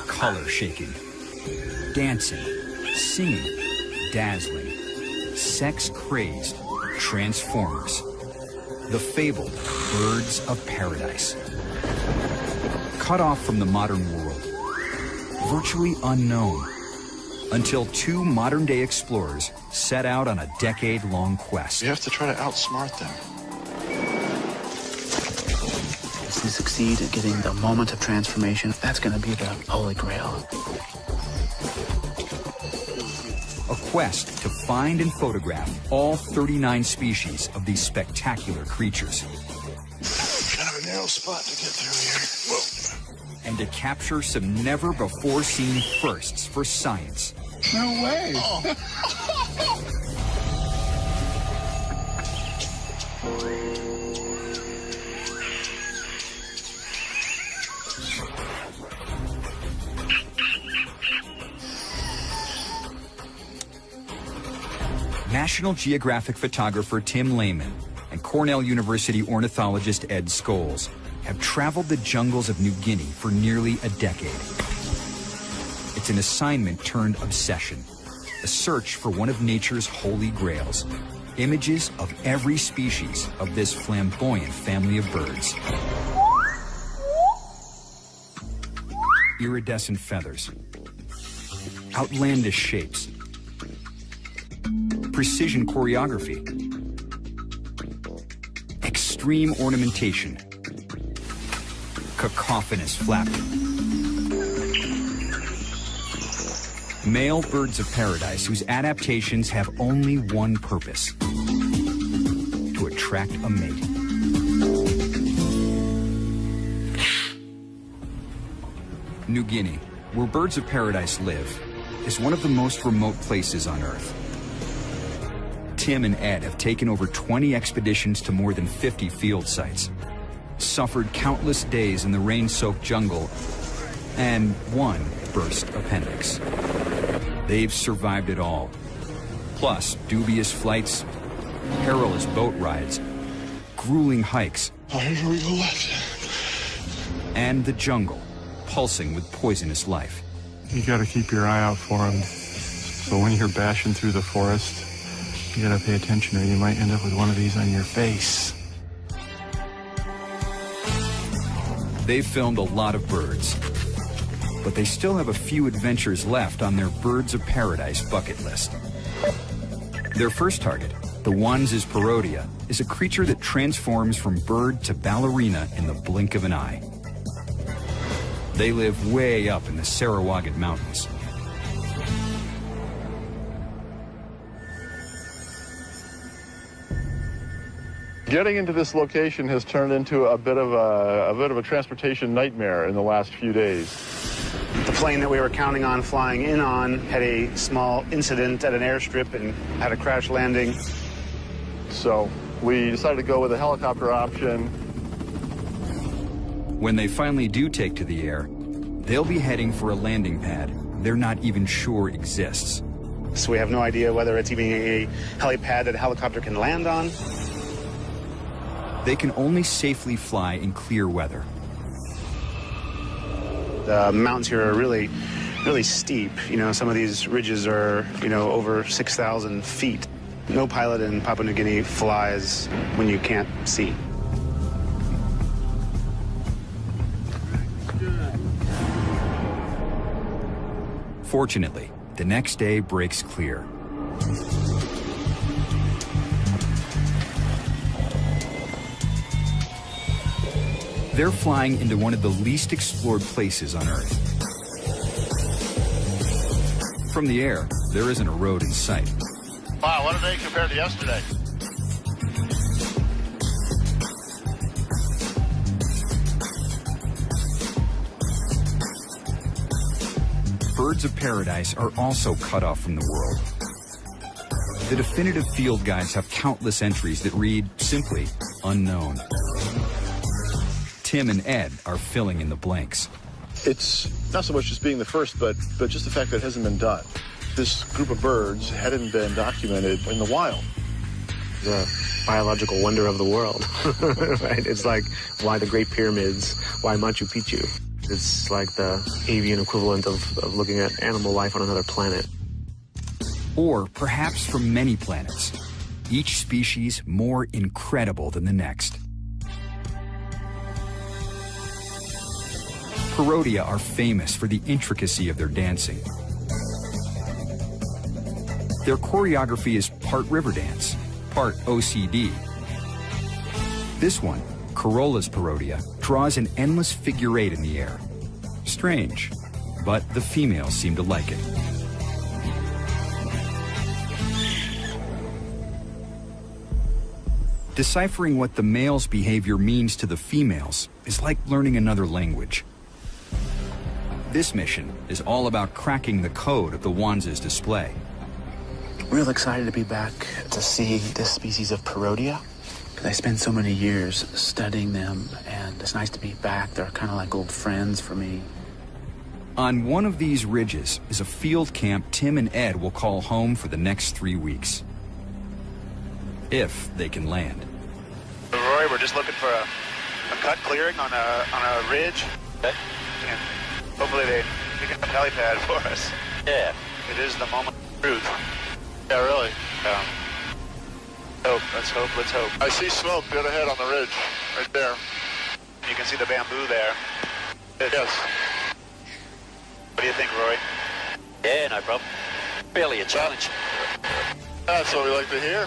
color shaking, dancing, singing, dazzling, sex-crazed transformers. The fabled birds of paradise. Cut off from the modern world, virtually unknown, until two modern-day explorers set out on a decade-long quest. You have to try to outsmart them. If we succeed at getting the moment of transformation, that's going to be the Holy Grail. A quest to find and photograph all 39 species of these spectacular creatures. Kind of a narrow spot to get through here. Whoa. And to capture some never-before-seen firsts for science. No way. National Geographic photographer Tim Lehman and Cornell University ornithologist Ed Scholes have traveled the jungles of New Guinea for nearly a decade. It's an assignment turned obsession, a search for one of nature's holy grails, images of every species of this flamboyant family of birds. Iridescent feathers, outlandish shapes, precision choreography, extreme ornamentation, cacophonous flapping. Male birds of paradise whose adaptations have only one purpose: to attract a mate. New Guinea, where birds of paradise live, is one of the most remote places on Earth. Tim and Ed have taken over 20 expeditions to more than 50 field sites, suffered countless days in the rain-soaked jungle, and one burst appendix. They've survived it all, plus dubious flights, perilous boat rides, grueling hikes, Here we go left. and the jungle, pulsing with poisonous life. You gotta keep your eye out for them. So when you're bashing through the forest, you gotta pay attention or you might end up with one of these on your face. They've filmed a lot of birds, but they still have a few adventures left on their Birds of Paradise bucket list. Their first target, the Wanz's Parodia, is a creature that transforms from bird to ballerina in the blink of an eye. They live way up in the Sarawagin Mountains. Getting into this location has turned into a bit of a transportation nightmare in the last few days. The plane that we were counting on flying in on had a small incident at an airstrip and had a crash landing. So we decided to go with a helicopter option. When they finally do take to the air, they'll be heading for a landing pad they're not even sure exists. So we have no idea whether it's even a helipad that a helicopter can land on. They can only safely fly in clear weather. The mountains here are really steep. You know, some of these ridges are, over 6,000 feet. No pilot in Papua New Guinea flies when you can't see. Fortunately, the next day breaks clear. They're flying into one of the least explored places on Earth. From the air, there isn't a road in sight. Wow, what a day compared to yesterday. Birds of paradise are also cut off from the world. The definitive field guides have countless entries that read simply unknown. Tim and Ed are filling in the blanks. It's not so much just being the first, but just the fact that it hasn't been done. This group of birds hadn't been documented in the wild. The biological wonder of the world, right? It's like, why the Great Pyramids? Why Machu Picchu? It's like the avian equivalent of looking at animal life on another planet. Or perhaps from many planets, each species more incredible than the next. Parodia are famous for the intricacy of their dancing. Their choreography is part river dance, part OCD. This one, Corolla's parodia, draws an endless figure eight in the air. Strange, but the females seem to like it. Deciphering what the male's behavior means to the females is like learning another language. This mission is all about cracking the code of the Wanz's display. Real excited to be back to see this species of parodia. I spent so many years studying them, and it's nice to be back. They're kind of like old friends for me. On one of these ridges is a field camp Tim and Ed will call home for the next 3 weeks. If they can land. Roy, we're just looking for a cut clearing on a ridge. Okay. And hopefully they pick up a helipad for us. Yeah. It is the moment of truth. Yeah, really. Let's hope. I see smoke dead ahead on the ridge, right there. You can see the bamboo there. Yes. What do you think, Roy? Yeah, no problem. Barely a challenge. That's what we like to hear.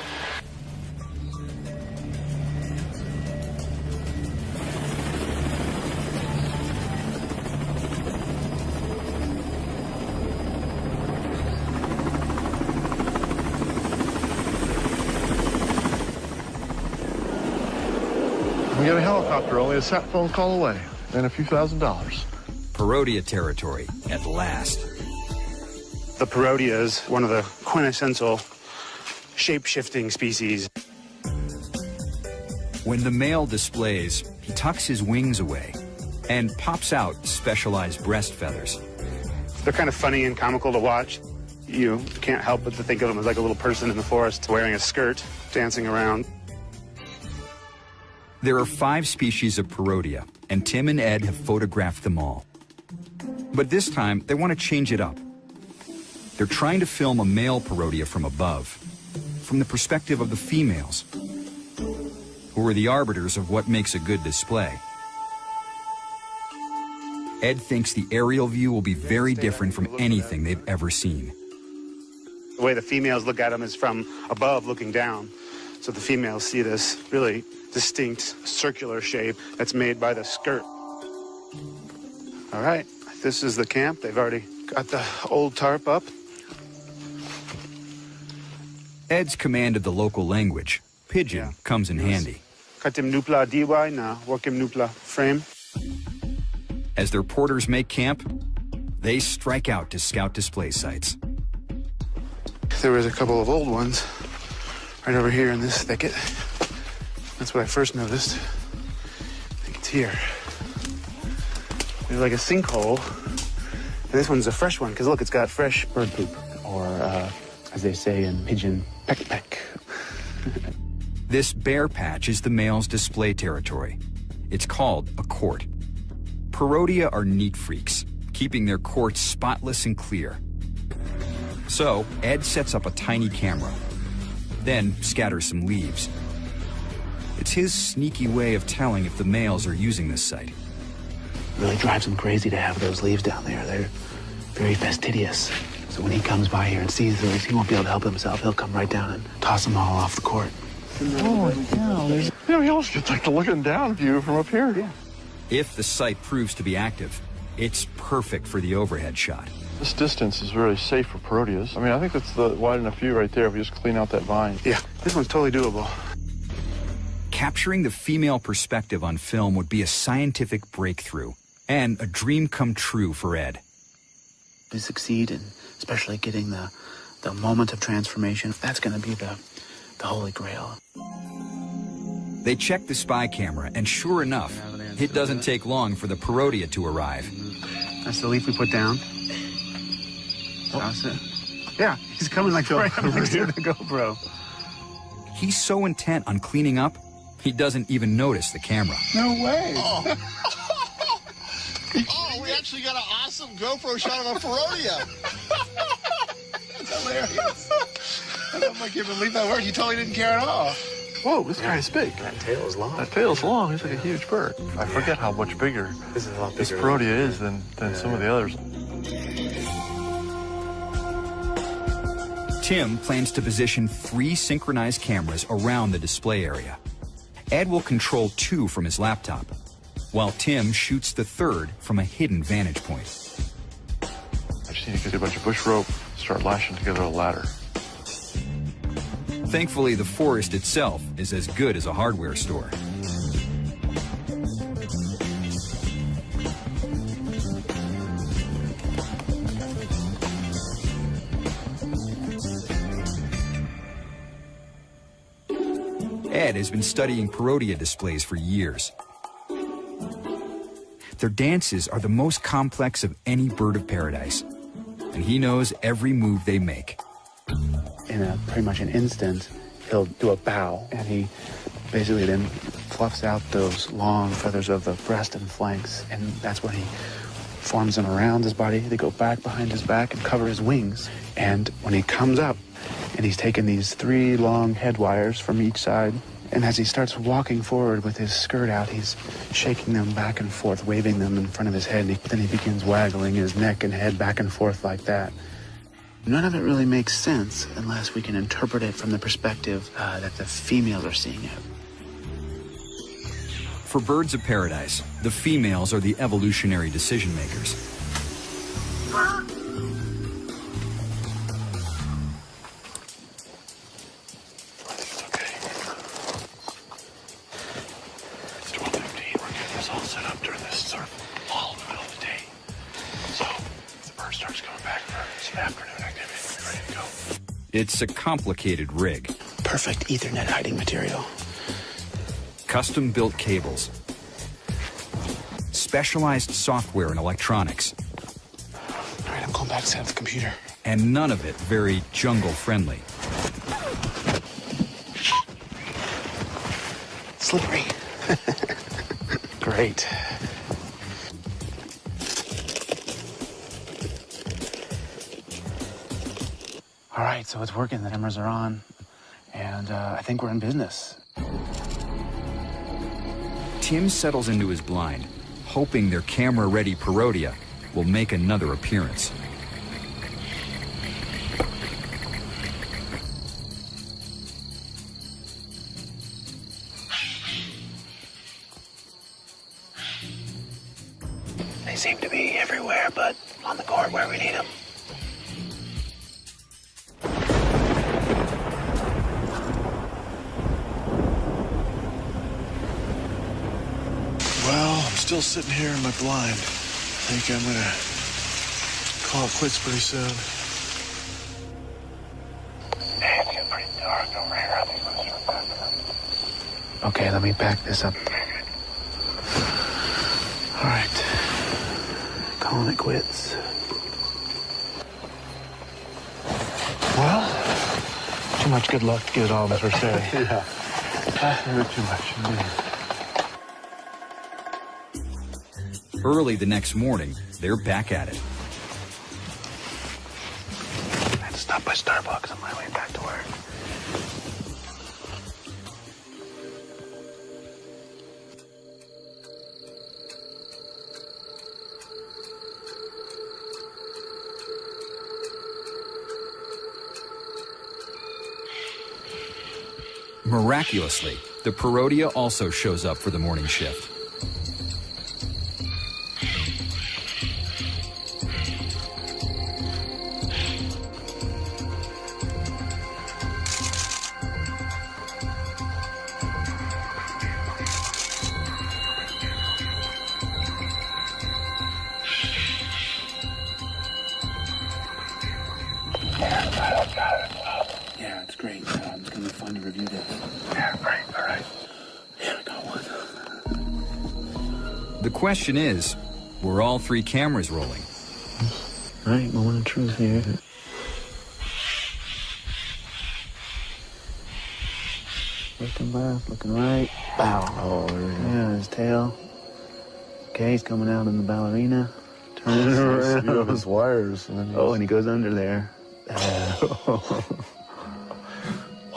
We got a helicopter only a sat phone call away, and a few $1,000. Parodia territory at last. The parodia is one of the quintessential shape-shifting species. When the male displays, he tucks his wings away and pops out specialized breast feathers. They're kind of funny and comical to watch. You can't help but to think of them as like a little person in the forest wearing a skirt, dancing around. There are 5 species of parodia, and Tim and Ed have photographed them all. But this time, they want to change it up. They're trying to film a male parodia from above, from the perspective of the females, who are the arbiters of what makes a good display. Ed thinks the aerial view will be very different from anything they've ever seen. The way the females look at them is from above looking down. So the females see this really distinct circular shape that's made by the skirt. All right, this is the camp. They've already got the old tarp up. Ed's command of the local language, Pidgin, comes in handy. Katim nupla diwai na workim nupla frame. As their porters make camp, they strike out to scout display sites. There was a couple of old ones right over here in this thicket. That's what I first noticed. I think it's here. There's like a sinkhole. And this one's a fresh one, because look, it's got fresh bird poop. Or, as they say in Pidgin, peck peck. This bare patch is the male's display territory. It's called a court. Parodia are neat freaks, keeping their courts spotless and clear. So, Ed sets up a tiny camera, then scatters some leaves. It's his sneaky way of telling if the males are using this site. It really drives him crazy to have those leaves down there. They're very fastidious. So when he comes by here and sees those, he won't be able to help himself. He'll come right down and toss them all off the court. Holy cow. You know, he almost gets like the looking down view from up here. Yeah. If the site proves to be active, it's perfect for the overhead shot. This distance is very safe for parodias. I mean, I think that's the wide enough view right there if you just clean out that vine. Yeah, this one's totally doable. Capturing the female perspective on film would be a scientific breakthrough and a dream come true for Ed. To succeed in especially getting the moment of transformation, that's going to be the holy grail. They check the spy camera, and sure enough, it doesn't take long for the parodia to arrive. That's the leaf we put down. Toss it. Yeah, he's coming like right up next to the GoPro. He's so intent on cleaning up, he doesn't even notice the camera. No way. Oh, we actually got an awesome GoPro shot of a Peronia. That's hilarious. I don't know if I can believe that word. You totally didn't care at all. Whoa, this guy's big. That tail is long. That tail's long. He's like a huge bird. I forget how much bigger This is a lot this bigger. Peronia is than some of the others. Tim plans to position 3 synchronized cameras around the display area. Ed will control 2 from his laptop, while Tim shoots the 3rd from a hidden vantage point. I just need to get a bunch of bush rope, start lashing together a ladder. Thankfully, the forest itself is as good as a hardware store. Ed has been studying Peronia displays for years. Their dances are the most complex of any bird of paradise, and he knows every move they make. In pretty much an instant, he'll do a bow, and he basically then fluffs out those long feathers of the breast and flanks, and that's when he forms them around his body. They go back behind his back and cover his wings. And when he comes up, and he's taken these 3 long head wires from each side, and as he starts walking forward with his skirt out, he's shaking them back and forth, waving them in front of his head, and then he begins waggling his neck and head back and forth like that. None of it really makes sense unless we can interpret it from the perspective that the females are seeing it. For birds of paradise, the females are the evolutionary decision makers. Okay. It's 12:15. We're getting this all set up during this sort of lull in the middle of the day. So, if the bird starts coming back for some afternoon activity, we'll be ready to go. It's a complicated rig. Perfect Ethernet hiding material. Custom-built cables. Specialized software and electronics. All right, I'm going back to set up the computer. And none of it very jungle-friendly. Slippery. Great. All right, so it's working. The cameras are on, and I think we're in business. Tim settles into his blind, hoping their camera-ready Peronia will make another appearance. They seem to be everywhere, but on the court where we need them. Well, I'm still sitting here in my blind. I think I'm gonna call it quits pretty soon. Hey, it's getting pretty dark over here. I think we'll start back. Okay, let me back this up. All right. Calling it quits. Well, too much good luck to get it all, as we're saying. Yeah. A bit too much, indeed. Early the next morning, they're back at it. I had to stop by Starbucks on my way back to work. Miraculously, the Peronia also shows up for the morning shift. Yeah, it's great. It's going to be fun to review this. Yeah, right, all right. Yeah, I got one. The question is, were all 3 cameras rolling? All right, moment of truth here. Looking left, looking right. Bow. Oh, yeah, his tail. Okay, he's coming out in the ballerina. Turning it around. You have his wires. And then Oh, and he goes under there.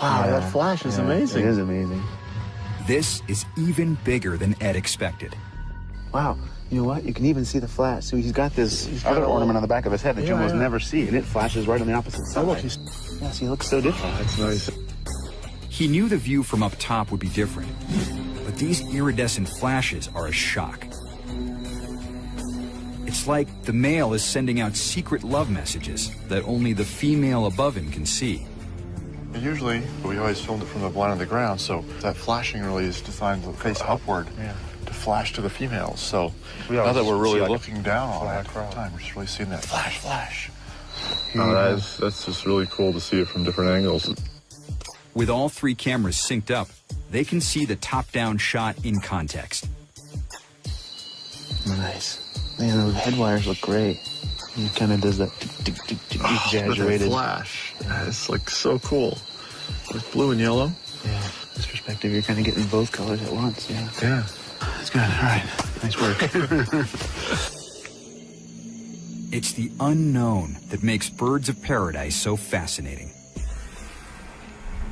wow, that flash is amazing. It is amazing. This is even bigger than Ed expected. Wow. You know what? You can even see the flash. So he's got this other ornament on the back of his head that you almost never see, and it flashes right on the opposite side. Oh, look, yes, he looks so different. that's nice. He knew the view from up top would be different, but these iridescent flashes are a shock. It's like the male is sending out secret love messages that only the female above him can see. And usually, we always filmed it from the blind on the ground, so that flashing really is designed to face upward to flash to the females. So now that we're really looking down on it all the time, we're just really seeing that flash, flash. That's just really cool to see it from different angles. With all three cameras synced up, they can see the top-down shot in context. Nice. Man, those head wires look great. He kind of does that exaggerated flash. Yeah, it's like so cool. With blue and yellow. Yeah. This perspective, you're kind of getting both colors at once. Yeah. Yeah. That's good. All right. Nice work. It's the unknown that makes Birds of Paradise so fascinating.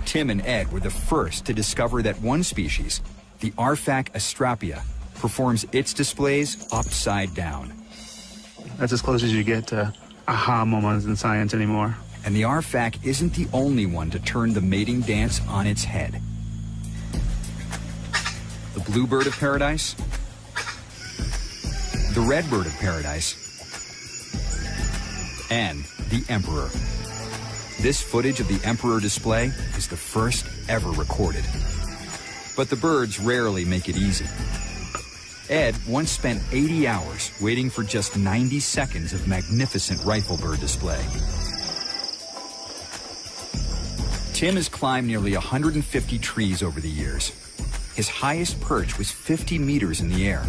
Tim and Ed were the first to discover that one species, the Arfac astrapia, performs its displays upside down. That's as close as you get to aha moments in science anymore. And the Arfac isn't the only one to turn the mating dance on its head. The blue bird of paradise, the red bird of paradise, and the emperor. This footage of the emperor display is the first ever recorded. But the birds rarely make it easy. Ed once spent 80 hours waiting for just 90 seconds of magnificent rifle bird display. Tim has climbed nearly 150 trees over the years. His highest perch was 50 meters in the air.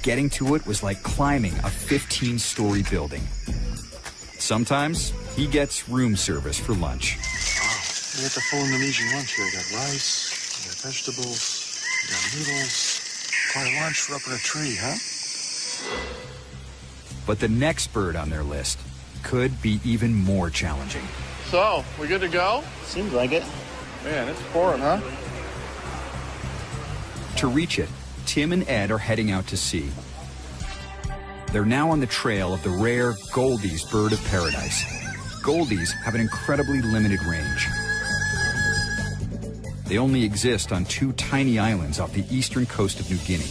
Getting to it was like climbing a 15-story building. Sometimes he gets room service for lunch. We got the full Indonesian lunch here. We got rice, we got vegetables, we got noodles. Quite a lunch for up in a tree, huh? But the next bird on their list could be even more challenging. So, we good to go? Seems like it. Man, it's pouring, huh? To reach it, Tim and Ed are heading out to sea. They're now on the trail of the rare Goldie's bird of paradise. Goldies have an incredibly limited range. They only exist on 2 tiny islands off the eastern coast of New Guinea.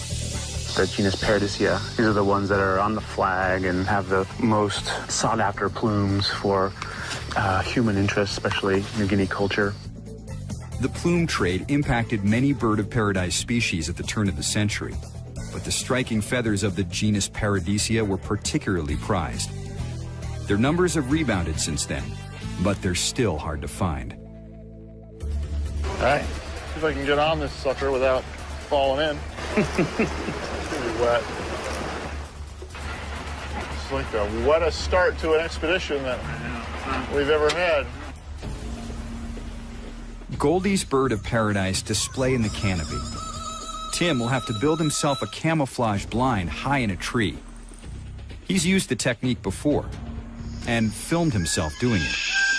The genus Paradisea. These are the ones that are on the flag and have the most sought-after plumes for human interest, especially New Guinea culture. The plume trade impacted many bird of paradise species at the turn of the century, but the striking feathers of the genus Paradisea were particularly prized. Their numbers have rebounded since then, but they're still hard to find. All right, see if I can get on this sucker without falling in. It's gonna be wet. It's like the wettest start to an expedition that we've ever had. Goldie's bird of paradise display in the canopy. Tim will have to build himself a camouflage blind high in a tree. He's used the technique before and filmed himself doing it.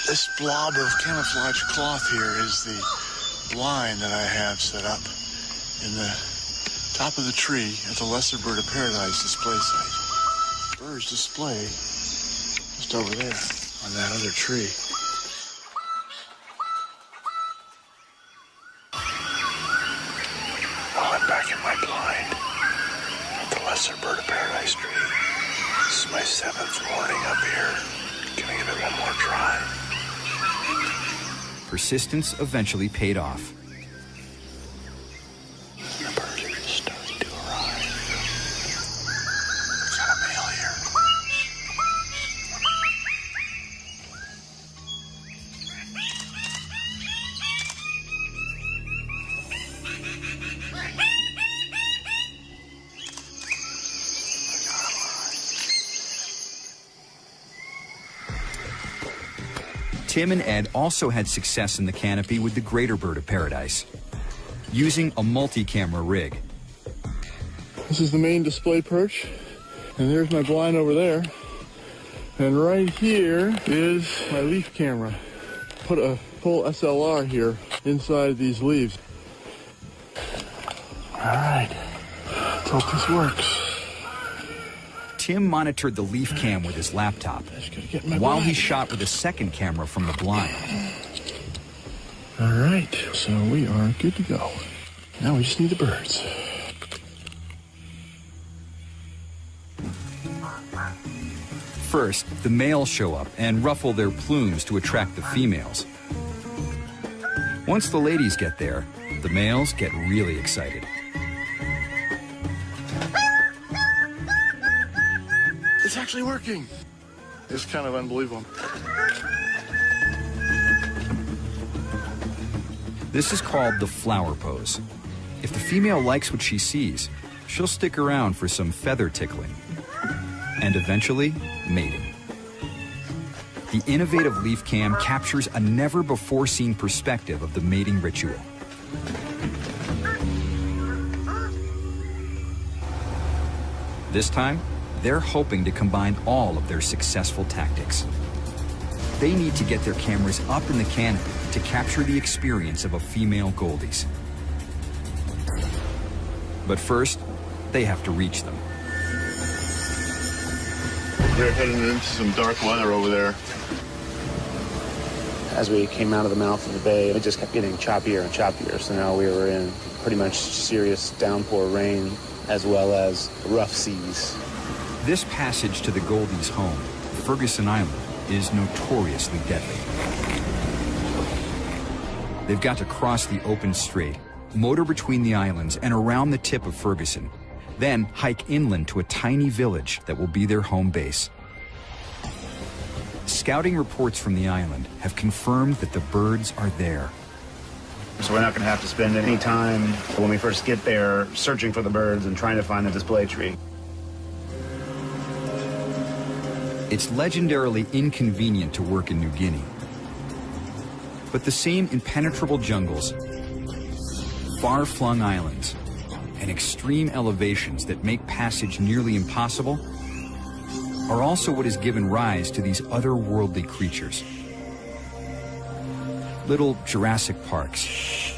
This blob of camouflage cloth here is the blind that I have set up in the top of the tree at the Lesser Bird of Paradise display site. Birds display just over there on that other tree. Well, I'm back in my blind at the Lesser Bird of Paradise tree. This is my 7th morning up here. Gonna give it one more try. Persistence eventually paid off. The birds are just starting to arrive. Got a male here. Tim and Ed also had success in the canopy with the greater bird of paradise, using a multi-camera rig. This is the main display perch, and there's my blind over there. And right here is my leaf camera. Put a full SLR here inside these leaves. All right, let's hope this works. Tim monitored the leaf cam with his laptop, while he shot with a second camera from the blind. All right, so we are good to go. Now we just need the birds. First, the males show up and ruffle their plumes to attract the females. Once the ladies get there, the males get really excited. It's actually working. It's kind of unbelievable. This is called the flower pose. If the female likes what she sees, she'll stick around for some feather tickling and eventually mating. The innovative leaf cam captures a never-before-seen perspective of the mating ritual. This time, they're hoping to combine all of their successful tactics. They need to get their cameras up in the canopy to capture the experience of a female goldies. But first, they have to reach them. We're heading into some dark weather over there. As we came out of the mouth of the bay, it just kept getting choppier and choppier. So now we were in pretty much serious downpour rain as well as rough seas. This passage to the Goldies' home, Ferguson Island, is notoriously deadly. They've got to cross the open strait, motor between the islands and around the tip of Ferguson, then hike inland to a tiny village that will be their home base. Scouting reports from the island have confirmed that the birds are there. So we're not going to have to spend any time when we first get there searching for the birds and trying to find the display tree. It's legendarily inconvenient to work in New Guinea. But the same impenetrable jungles, far-flung islands, and extreme elevations that make passage nearly impossible are also what has given rise to these otherworldly creatures. Little Jurassic Parks,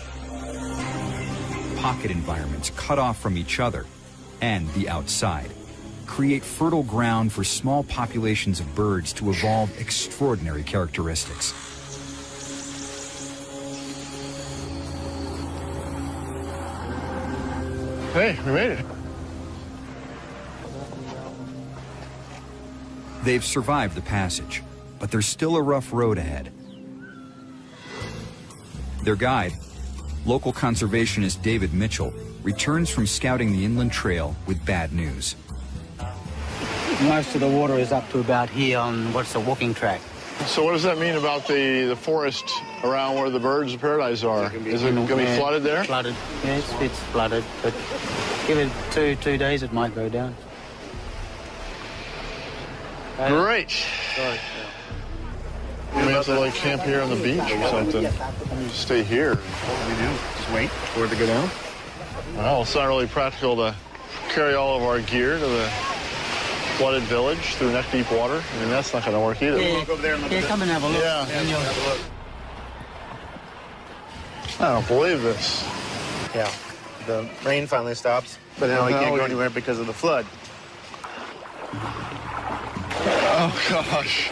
pocket environments cut off from each other and the outside, create fertile ground for small populations of birds to evolve extraordinary characteristics. Hey, we made it. They've survived the passage, but there's still a rough road ahead. Their guide, local conservationist David Mitchell, returns from scouting the inland trail with bad news. Most of the water is up to about here on what's the walking track. So what does that mean about the forest around where the birds of paradise are? Is it going to be flooded there? Flooded, yes, it's flooded, but give it two days, it might go down. Great. Sorry. We may have to like camp here on the beach or something. Stay here. What do we do? Just wait for it to go down? Well, it's not really practical to carry all of our gear to the flooded village through neck-deep water. I mean, that's not going to work either. Yeah, Go over there and look yeah, at come and have a look. Yeah. And you'll have a look. I don't believe this. Yeah. The rain finally stops, but now we can't go anywhere because of the flood. Oh, gosh.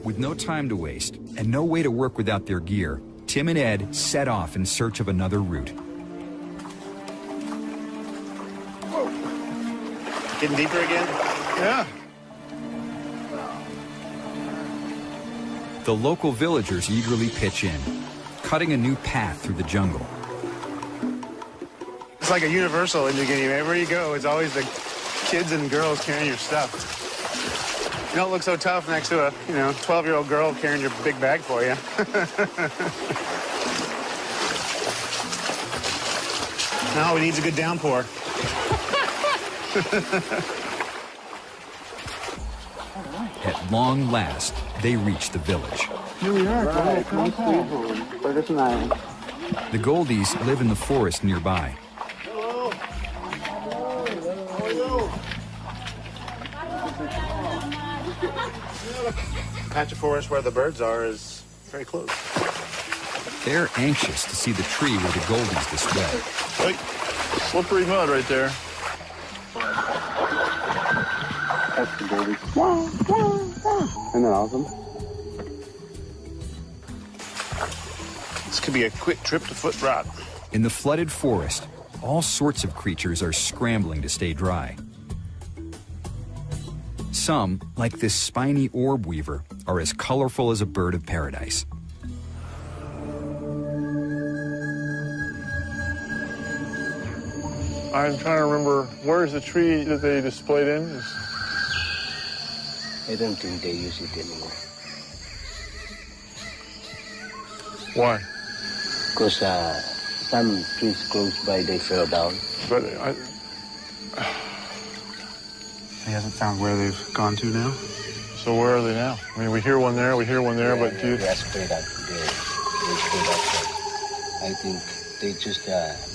With no time to waste and no way to work without their gear, Tim and Ed set off in search of another route. Getting deeper again? Yeah. The local villagers eagerly pitch in, cutting a new path through the jungle. It's like a universal in New Guinea. Wherever you go, it's always the kids and girls carrying your stuff. You don't look so tough next to a, 12-year-old girl carrying your big bag for you. No, we need a good downpour. At long last, they reach the village. Here we are. Right, my sweet home. But it's nice. The Goldies live in the forest nearby. Hello. How are you? The patch of forest where the birds are is very close. They're anxious to see the tree where the Goldies display. Hey, slippery mud right there. That's the baby. Isn't that awesome? This could be a quick trip to Foot Rot. In the flooded forest, all sorts of creatures are scrambling to stay dry. Some, like this spiny orb weaver, are as colorful as a bird of paradise. I'm trying to remember, where's the tree that they displayed in? I don't think they use it anymore. Why? Because some trees close by, they fell down. But He hasn't found where they've gone to now. so where are they now? I mean, we hear one there, but do you... They are spread out there. They spread out there. I think they just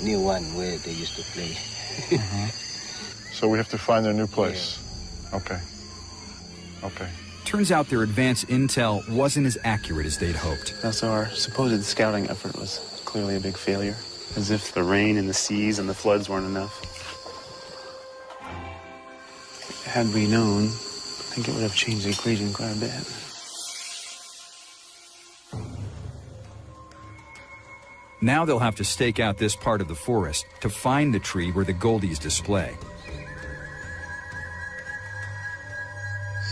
new one where they used to play. So we have to find their new place. Yeah. Okay. Okay. Turns out their advance intel wasn't as accurate as they'd hoped. So our supposed scouting effort was clearly a big failure. As if the rain and the seas and the floods weren't enough. Had we known, I think it would have changed the equation quite a bit. Now they'll have to stake out this part of the forest to find the tree where the Goldies display.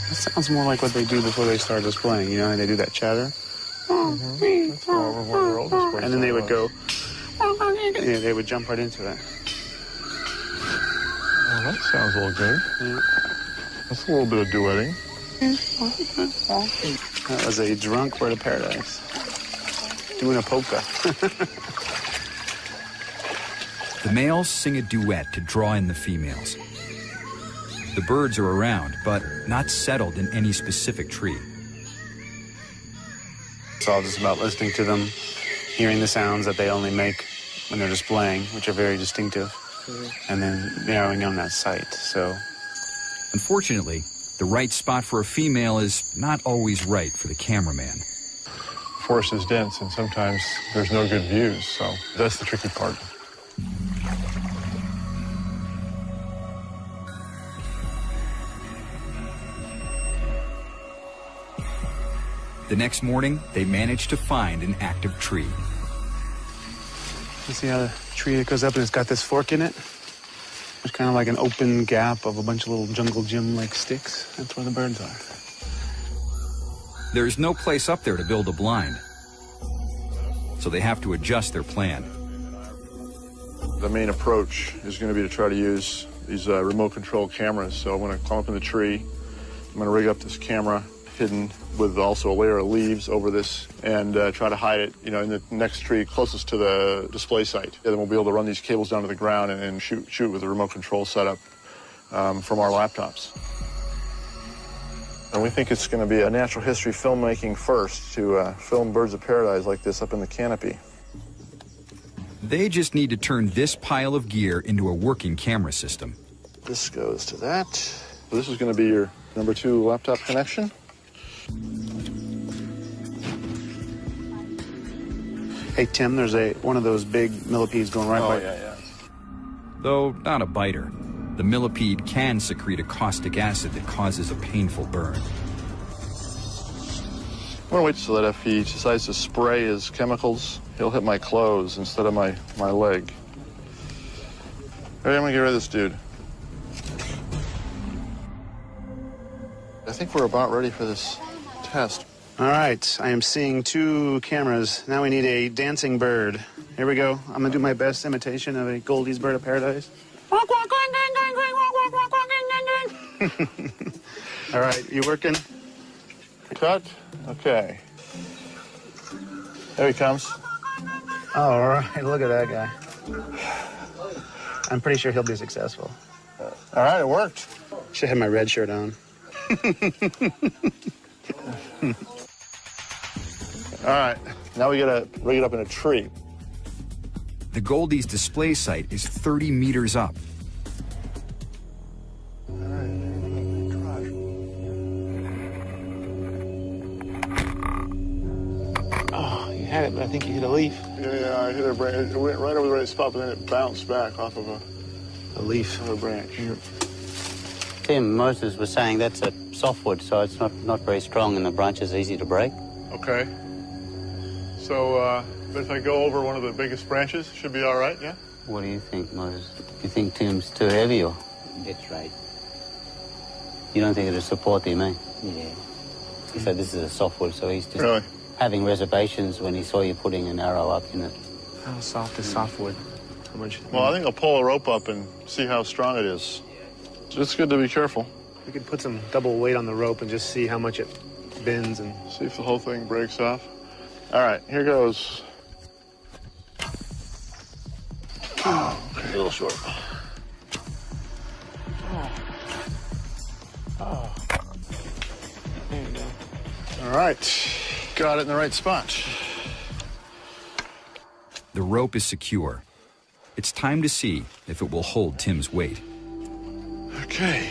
That sounds more like what they do before they start displaying. You know, and they do that chatter. That's where all displays And then they are. would go, yeah, they would jump right into it. Well, that sounds a little good. Yeah. That's a little bit of duetting. That was a drunk bird of paradise. Doing a polka. The males sing a duet to draw in the females. The birds are around, but not settled in any specific tree. It's all just about listening to them, hearing the sounds that they only make when they're displaying, which are very distinctive, and then narrowing on that sight. So, Unfortunately, the right spot for a female is not always right for the cameraman. The forest is dense, and sometimes there's no good views, so that's the tricky part. The next morning, they managed to find an active tree. you see how the tree that goes up and it's got this fork in it? There's kind of like an open gap of a bunch of little jungle gym-like sticks. That's where the birds are. There's no place up there to build a blind, so they have to adjust their plan. The main approach is going to be to try to use these remote control cameras. So I'm going to climb up in the tree. I'm going to rig up this camera hidden with also a layer of leaves over this and try to hide it, in the next tree closest to the display site. And then we'll be able to run these cables down to the ground and shoot with a remote control setup from our laptops. And we think it's going to be a natural history filmmaking first to film birds of paradise like this up in the canopy. They just need to turn this pile of gear into a working camera system. This goes to that. So this is going to be your number 2 laptop connection. Hey, Tim, there's one of those big millipedes going right by. Yeah. Though not a biter, the millipede can secrete a caustic acid that causes a painful burn. I'm going to wait so that if he decides to spray his chemicals, he'll hit my clothes instead of my leg. All right, I'm going to get rid of this dude. I think we're about ready for this test. All right, I am seeing 2 cameras. Now we need a dancing bird. Here we go. I'm gonna do my best imitation of a Goldie's bird of paradise. All right, you working? Cut. Okay. There he comes. All right, look at that guy. I'm pretty sure he'll be successful. All right, it worked. Should have my red shirt on. All right, now we gotta rig it up in a tree. The Goldie's display site is 30 meters up. Oh, you had it, but I think you hit a leaf. Yeah, I hit a branch. It went right over the right spot, but then it bounced back off of A leaf. a branch. Tim, Moses was saying that's a softwood, so it's not very strong and the branch is easy to break. Okay. So, if I go over one of the biggest branches, should be all right, yeah? What do you think, Moses? You think Tim's too heavy or? That's right. You don't think it'll support him, eh? Yeah. He said this is a softwood, so he's just Really? having reservations when he saw you putting an arrow up in it. How soft is softwood? How much? Well, I think I'll pull a rope up and see how strong it is. It's good to be careful. We could put some double weight on the rope and just see how much it bends and... See if the whole thing breaks off. All right, here goes. A little short. There you go. All right, got it in the right spot. The rope is secure. It's time to see if it will hold Tim's weight. Okay.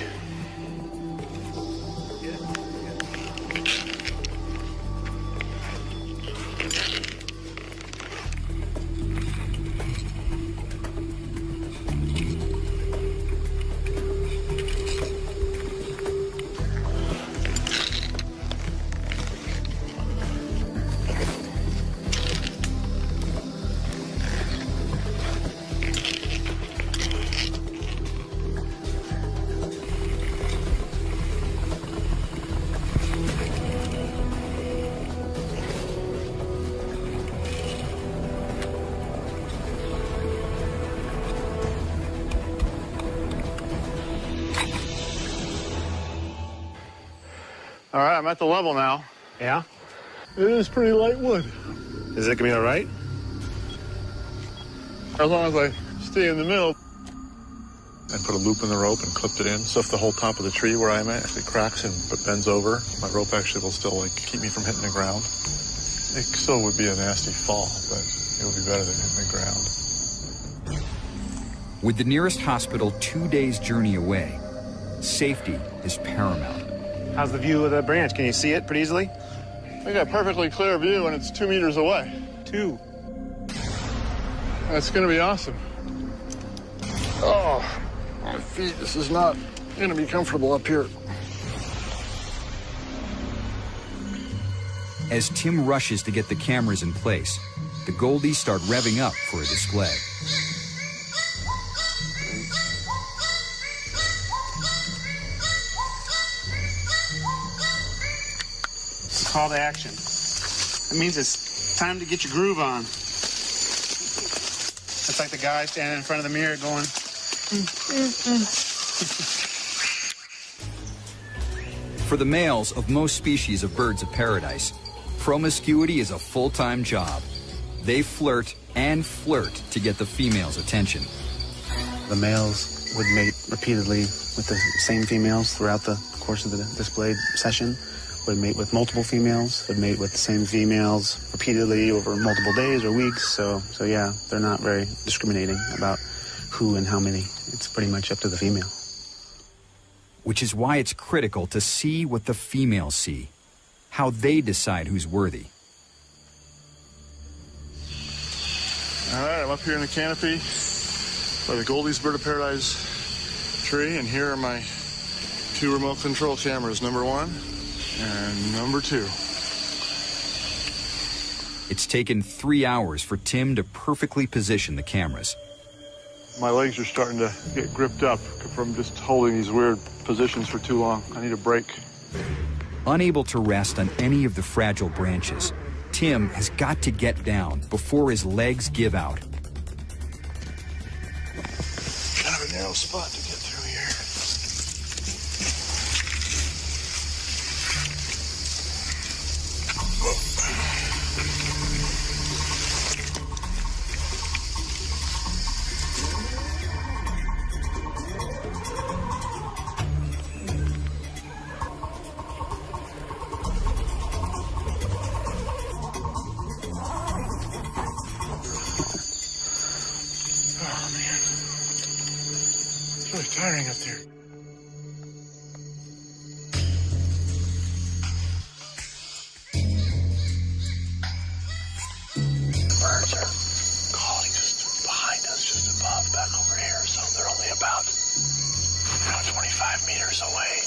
All right, I'm at the level now. Yeah? It is pretty light wood. Is it gonna be all right? As long as I stay in the middle. And put a loop in the rope and clipped it in. So if the whole top of the tree where I'm at actually cracks and bends over, my rope actually will still keep me from hitting the ground. It still would be a nasty fall, but it would be better than hitting the ground. With the nearest hospital 2 days' journey away, safety is paramount. How's the view of the branch? Can you see it pretty easily? I got a perfectly clear view and it's 2 meters away. 2. That's gonna be awesome. Oh, my feet, this is not gonna be comfortable up here. As Tim rushes to get the cameras in place, the Goldies start revving up for a display. Call to action. That means it's time to get your groove on. It's like the guy standing in front of the mirror going, For the males of most species of birds of paradise, promiscuity is a full-time job. They flirt and flirt to get the female's attention. The males would mate repeatedly with the same females throughout the course of the display session. Would mate with multiple females, would mate with the same females repeatedly over multiple days or weeks. So yeah, they're not very discriminating about who and how many. It's pretty much up to the female. Which is why it's critical to see what the females see, how they decide who's worthy. All right, I'm up here in the canopy by the Goldie's Bird of Paradise tree, and here are my 2 remote control cameras, number 1 and number 2. It's taken 3 hours for Tim to perfectly position the cameras. My legs are starting to get gripped up from just holding these weird positions for too long. I need a break. Unable to rest on any of the fragile branches, Tim has got to get down before his legs give out. Kind of a narrow spot to get through here. man. It's really tiring up there. Birds are calling just behind us, just above, back over here. So they're only about, 25 meters away.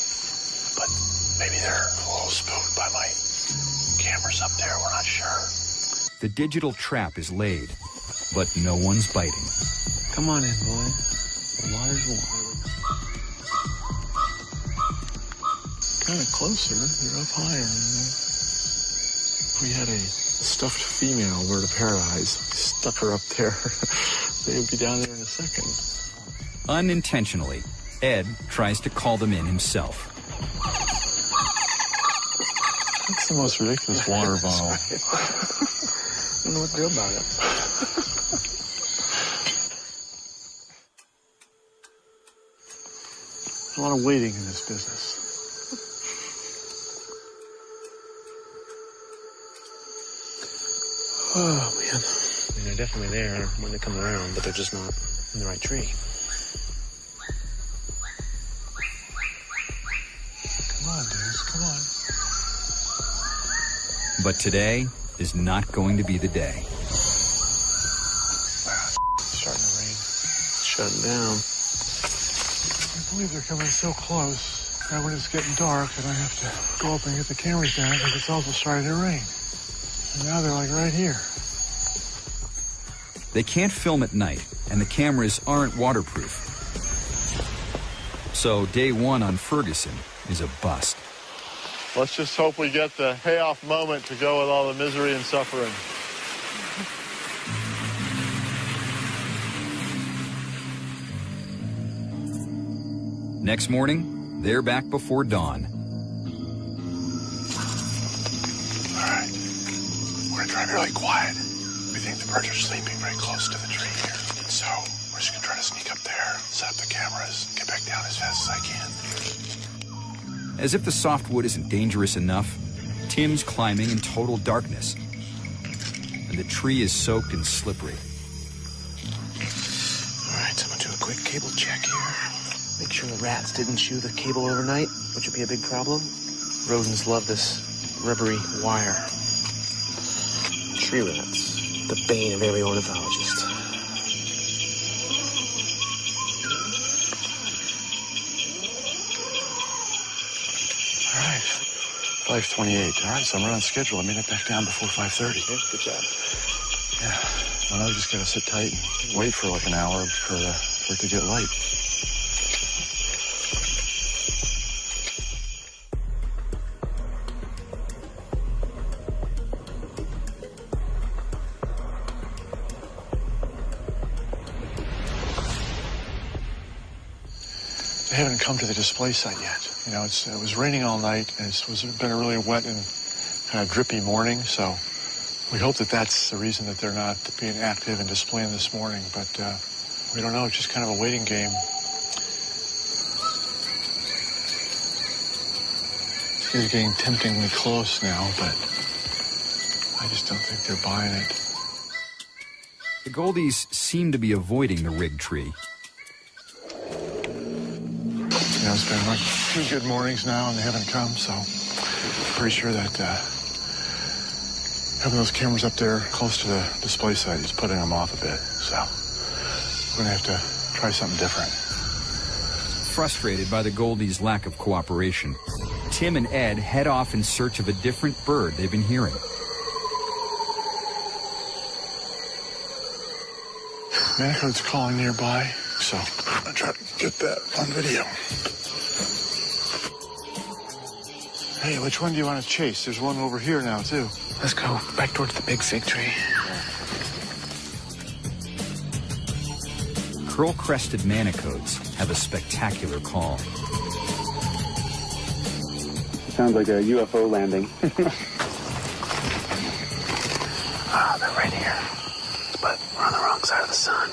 But maybe they're a little spooked by my cameras up there. We're not sure. The digital trap is laid, but no one's biting. Come on in, boy. The water's warm. Kind of closer. They're up higher. If we had a stuffed female bird of paradise, stuck her up there, they'd be down there in a second. Unintentionally, Ed tries to call them in himself. That's the most ridiculous water bottle. I don't know what to do about it. There's a lot of waiting in this business. Oh, man. I mean, they're definitely there when they come around, but they're just not in the right tree. Come on, dudes, come on. But today is not going to be the day. It's starting to rain. Shutting down. I believe they're coming so close. Now when it's getting dark, and I have to go up and get the cameras down because it's also starting to rain. And now they're like right here. They can't film at night, and the cameras aren't waterproof. So day one on Ferguson is a bust. Let's just hope we get the payoff moment to go with all the misery and suffering. Next morning, they're back before dawn. All right. We're going to try really quiet. We think the birds are sleeping very close to the tree here. So we're just going to try to sneak up there, set up the cameras, get back down as fast as I can. As if the softwood isn't dangerous enough, Tim's climbing in total darkness. And the tree is soaked and slippery. All right, so I'm gonna do a quick cable check here. Make sure the rats didn't chew the cable overnight, which would be a big problem. Rodents love this rubbery wire. Tree rats, the bane of every ornithologist. All right. 5:28. All right, so I'm right on schedule. I made it back down before 5:30. Okay, good job. Yeah. Well, now we just got to sit tight and wait for like an hour for it to get light. They haven't come to the display site yet. You know, it was raining all night, and it's been a really wet and kind of drippy morning, so we hope that that's the reason that they're not being active and displaying this morning, but we don't know. It's just kind of a waiting game. It's getting temptingly close now, but I just don't think they're buying it. The Goldies seem to be avoiding the rigged tree. You know, it's been like 2 good mornings now, and they haven't come, so pretty sure that having those cameras up there close to the display site is putting them off a bit. So we're going to have to try something different. Frustrated by the Goldies' lack of cooperation, Tim and Ed head off in search of a different bird they've been hearing. Manicode's calling nearby, so I'm going to try to get that on video. Hey, which one do you want to chase? There's one over here now, too. Let's go back towards the big fig tree. Curl-crested manicodes have a spectacular call. Sounds like a UFO landing. Ah, they're right here. But we're on the wrong side of the sun.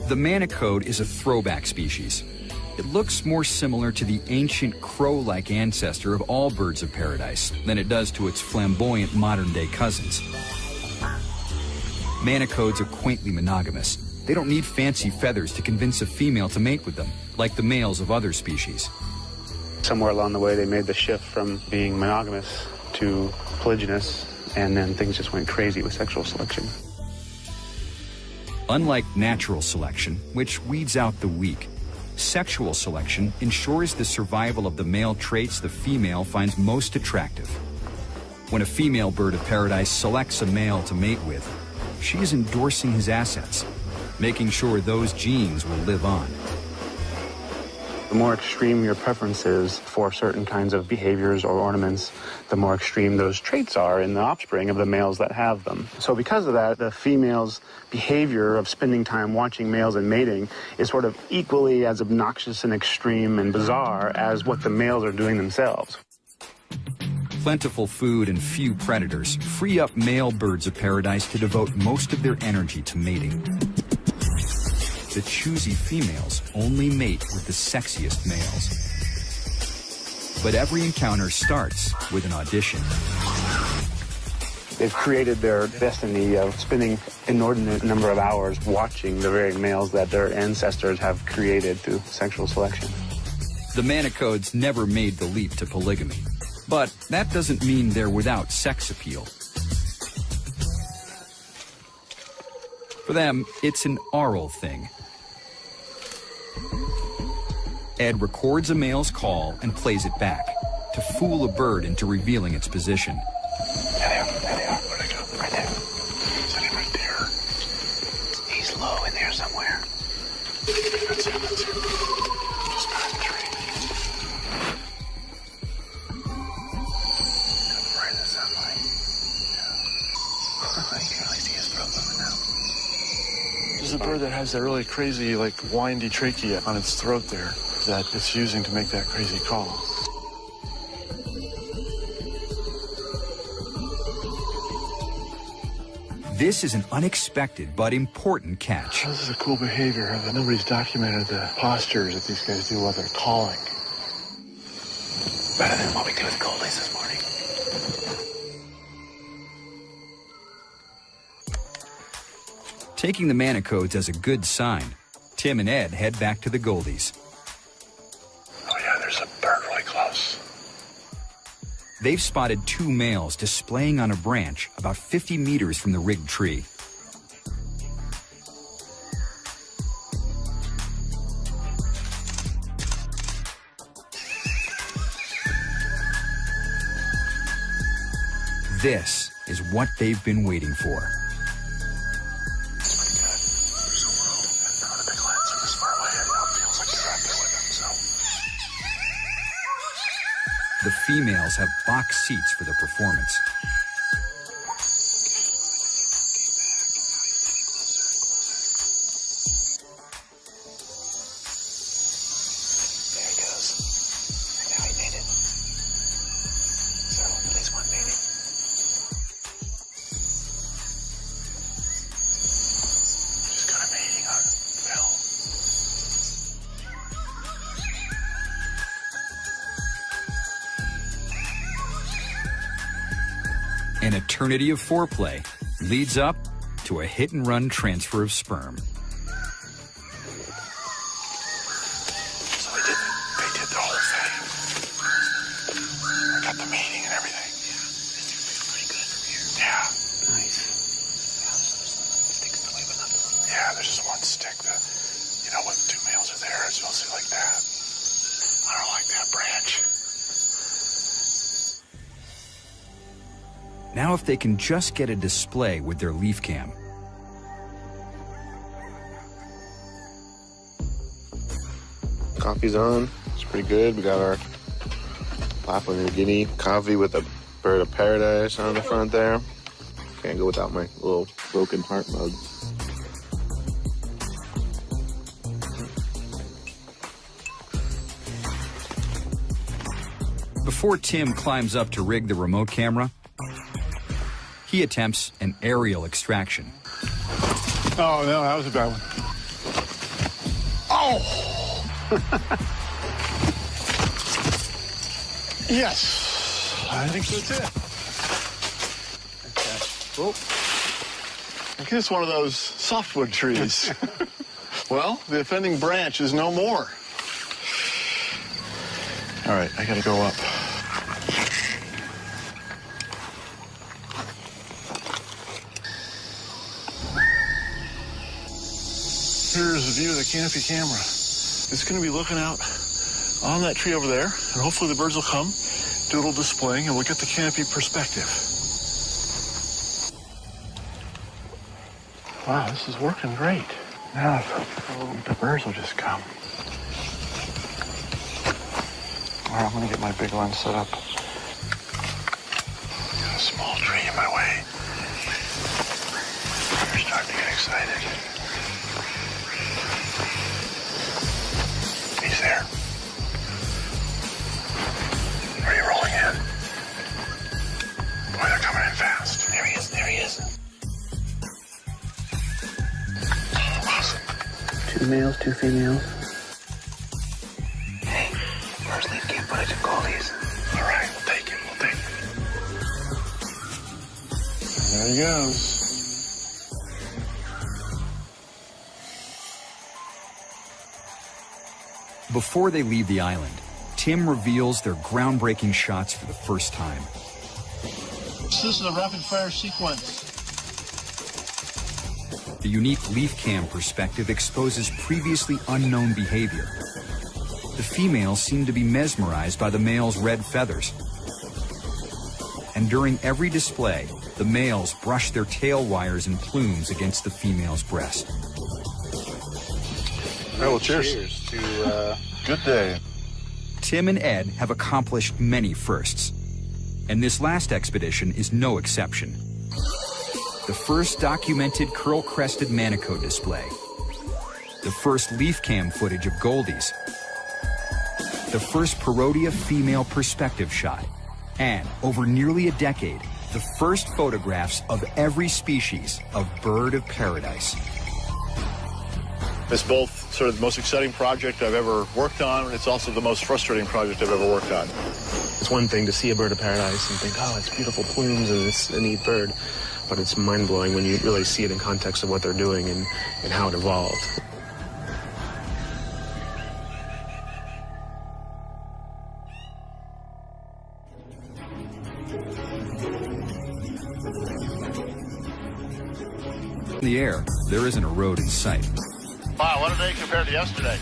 The manicode is a throwback species. It looks more similar to the ancient crow-like ancestor of all birds of paradise than it does to its flamboyant modern-day cousins. Manicodes are quaintly monogamous. They don't need fancy feathers to convince a female to mate with them, like the males of other species. Somewhere along the way, they made the shift from being monogamous to polygynous, and then things just went crazy with sexual selection. Unlike natural selection, which weeds out the weak, sexual selection ensures the survival of the male traits the female finds most attractive. When a female bird of paradise selects a male to mate with, she is endorsing his assets, making sure those genes will live on. The more extreme your preference is for certain kinds of behaviors or ornaments, the more extreme those traits are in the offspring of the males that have them. So because of that, the female's behavior of spending time watching males and mating is sort of equally as obnoxious and extreme and bizarre as what the males are doing themselves. Plentiful food and few predators free up male birds of paradise to devote most of their energy to mating. The choosy females only mate with the sexiest males. But every encounter starts with an audition. They've created their destiny of spending inordinate number of hours watching the very males that their ancestors have created through sexual selection. The Manicodes never made the leap to polygamy, but that doesn't mean they're without sex appeal. For them, it's an oral thing. Ed records a male's call and plays it back to fool a bird into revealing its position. There they are. Where'd they go? Right there. Sitting right there. He's low in there somewhere. That's it. Just behind the tree. Right in the sunlight. Yeah. You can really see his throat moving now. There's a bird that has that really crazy, like, windy trachea on its throat there that it's using to make that crazy call. This is an unexpected but important catch. This is a cool behavior that nobody's documented the postures that these guys do while they're calling. Better than what we did with Goldies this morning. Taking the Manicodes as a good sign, Tim and Ed head back to the Goldies. Oh yeah, there's a bird really close. They've spotted two males displaying on a branch about 50 meters from the rigged tree. This is what they've been waiting for. The females have box seats for the performance. There he goes. And now he mated. So, at least one mating. Just got a mating on film. An eternity of foreplay leads up to a hit-and-run transfer of sperm. So they did the whole thing. I got the mating and everything. Pretty good from here. Yeah. Nice. Sticks away, but not the one. Yeah, there's just one stick that, you know, when two males are there, it's supposed to be like that. I don't like that branch. Now if they can just get a display with their leaf cam. Coffee's on. It's pretty good. We got our Papua New Guinea coffee with a bird of paradise on the front there. Can't go without my little broken heart mug. Before Tim climbs up to rig the remote camera, he attempts an aerial extraction. Oh, no, that was a bad one. Oh! Yes, I think that's it. Okay. Oh. Look, it's one of those softwood trees. Well, the offending branch is no more. All right, I gotta go up. Here's a view of the canopy camera. It's gonna be looking out on that tree over there, and hopefully the birds will come, do a little displaying, and we'll get the canopy perspective. Wow, this is working great. Now, the birds will just come. All right, I'm gonna get my big lens set up. Got a small tree in my way. I'm starting to get excited. He's there. Are you rolling in? Boy, they're coming in fast. There he is, there he is. Awesome. 2 males, 2 females. Hey, first leave cam footage and call these. All right, we'll take it, we'll take it. There he goes. Before they leave the island, Tim reveals their groundbreaking shots for the first time. This is a rapid-fire sequence. The unique leaf cam perspective exposes previously unknown behavior. The females seem to be mesmerized by the male's red feathers. And during every display, the males brush their tail wires and plumes against the female's breast. All right, well, cheers. Cheers to Good day. Tim and Ed have accomplished many firsts, and this last expedition is no exception. The first documented curl-crested manicote display, the first leaf cam footage of goldies, the first Parodia female perspective shot, and over nearly a decade, the first photographs of every species of bird of paradise. It's both sort of the most exciting project I've ever worked on, and it's also the most frustrating project I've ever worked on. It's one thing to see a bird of paradise and think, oh, it's beautiful plumes and it's a neat bird. But it's mind-blowing when you really see it in context of what they're doing and how it evolved. In the air, there isn't a road in sight. Wow, what a day compared to yesterday.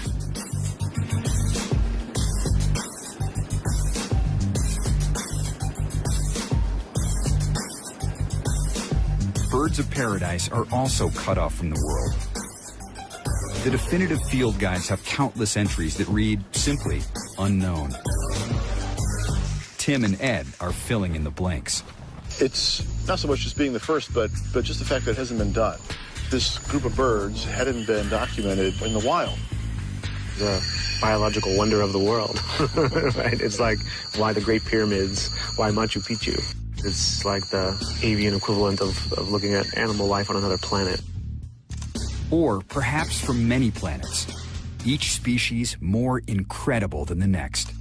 Birds of paradise are also cut off from the world. The definitive field guides have countless entries that read simply unknown. Tim and Ed are filling in the blanks. It's not so much just being the first, but just the fact that it hasn't been done. This group of birds hadn't been documented in the wild. The biological wonder of the world, right? It's like, why the Great Pyramids? Why Machu Picchu? It's like the avian equivalent of looking at animal life on another planet. Or perhaps from many planets, each species more incredible than the next.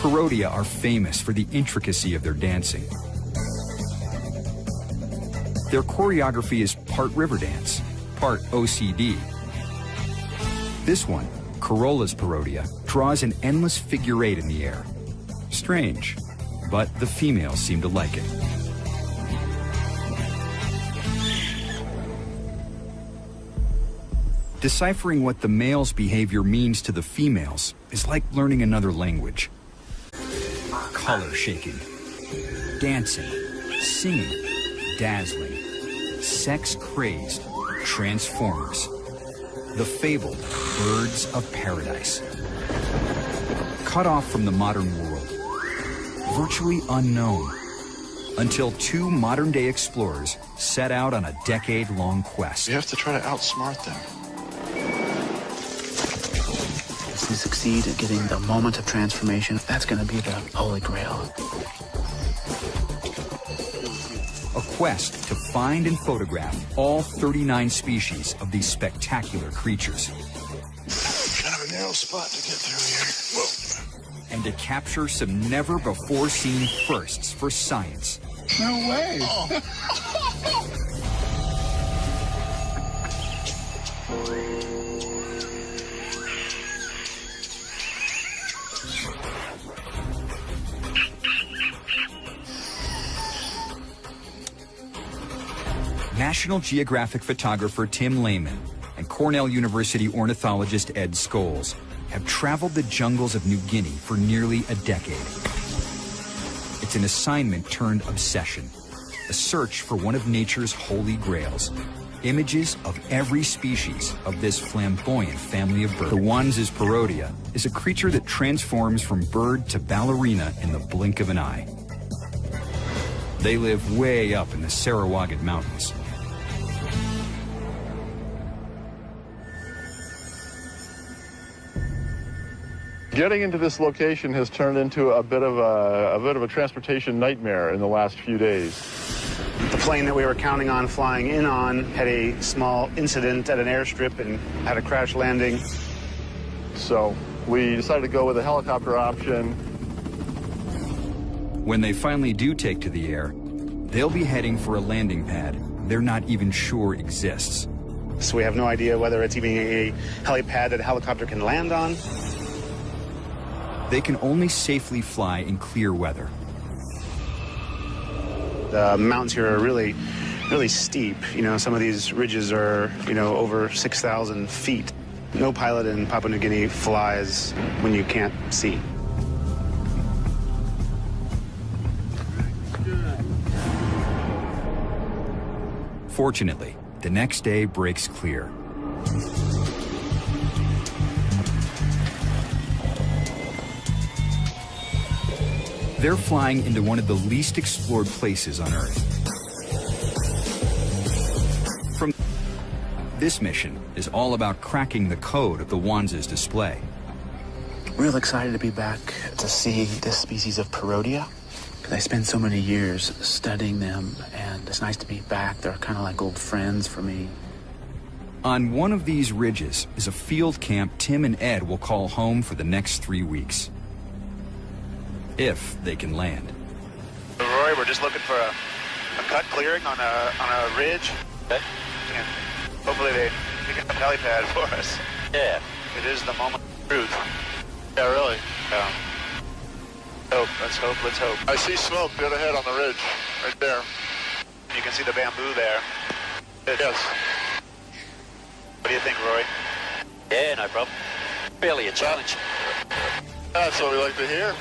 Parodia are famous for the intricacy of their dancing. Their choreography is part river dance, part OCD. This one, Corolla's Parodia, draws an endless figure eight in the air. Strange, but the females seem to like it. Deciphering what the male's behavior means to the females is like learning another language. Color shaking, dancing, singing, dazzling, sex-crazed, transformers. The fabled birds of paradise. Cut off from the modern world, virtually unknown, until two modern-day explorers set out on a decade-long quest. You have to try to outsmart them. If we succeed at getting the moment of transformation, that's going to be the holy grail. A quest to find and photograph all 39 species of these spectacular creatures. Kind of a narrow spot to get through here. Whoa. And to capture some never-before-seen firsts for science. No way. National Geographic photographer Tim Lehman and Cornell University ornithologist Ed Scholes have traveled the jungles of New Guinea for nearly a decade. It's an assignment turned obsession, a search for one of nature's holy grails, images of every species of this flamboyant family of birds. The Wanz's Parodia is a creature that transforms from bird to ballerina in the blink of an eye. They live way up in the Sarawagad Mountains. Getting into this location has turned into a bit of a transportation nightmare in the last few days. The plane that we were counting on flying in on had a small incident at an airstrip and had a crash landing. So we decided to go with a helicopter option. When they finally do take to the air, they'll be heading for a landing pad they're not even sure exists. So we have no idea whether it's even a helipad that a helicopter can land on. They can only safely fly in clear weather. The mountains here are really steep. You know, some of these ridges are, over 6,000 feet. No pilot in Papua New Guinea flies when you can't see. Fortunately, the next day breaks clear. They're flying into one of the least explored places on Earth. This mission is all about cracking the code of the Wanz's display. Real excited to be back to see this species of Parodia. I spent so many years studying them, and it's nice to be back. They're kind of like old friends for me. On one of these ridges is a field camp Tim and Ed will call home for the next 3 weeks. If they can land. Roy, we're just looking for a cut clearing on a ridge. Okay. And hopefully they pick up a helipad for us. Yeah. It is the moment of truth. Yeah, really. Let's hope. I see smoke dead ahead on the ridge, right there. You can see the bamboo there. Yes. What do you think, Roy? Yeah, no problem. Barely a challenge. That's what we like to hear.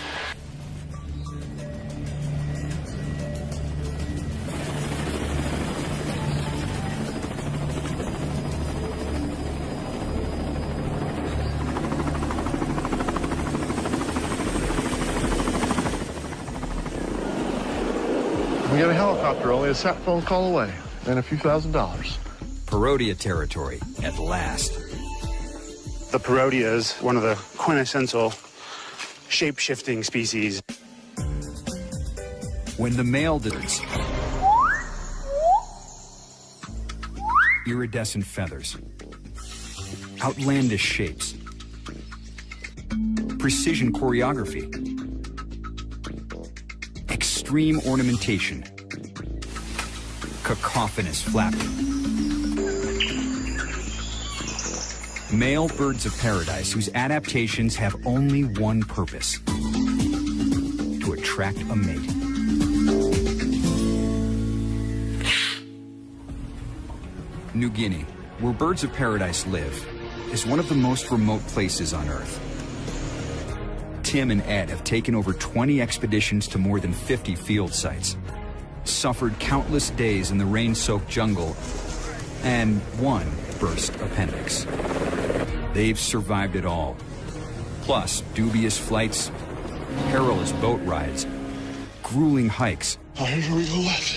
We got a helicopter only a sat phone call away and a few $1,000s. Parodia territory at last. The Parodia is one of the quintessential shape-shifting species. When the male does iridescent feathers, outlandish shapes, precision choreography, extreme ornamentation, cacophonous flapping. Male birds of paradise whose adaptations have only one purpose: to attract a mate. New Guinea, where birds of paradise live, is one of the most remote places on Earth. Tim and Ed have taken over 20 expeditions to more than 50 field sites, suffered countless days in the rain-soaked jungle, and one burst appendix. They've survived it all, plus dubious flights, perilous boat rides, grueling hikes, Here we go left.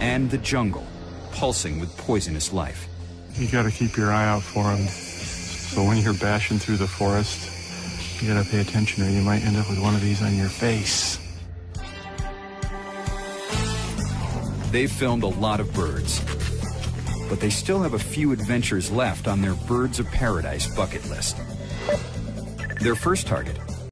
and the jungle, pulsing with poisonous life. You gotta keep your eye out for them. So when you're bashing through the forest, you gotta pay attention or you might end up with one of these on your face. They've filmed a lot of birds, but they still have a few adventures left on their Birds of Paradise bucket list. Their first target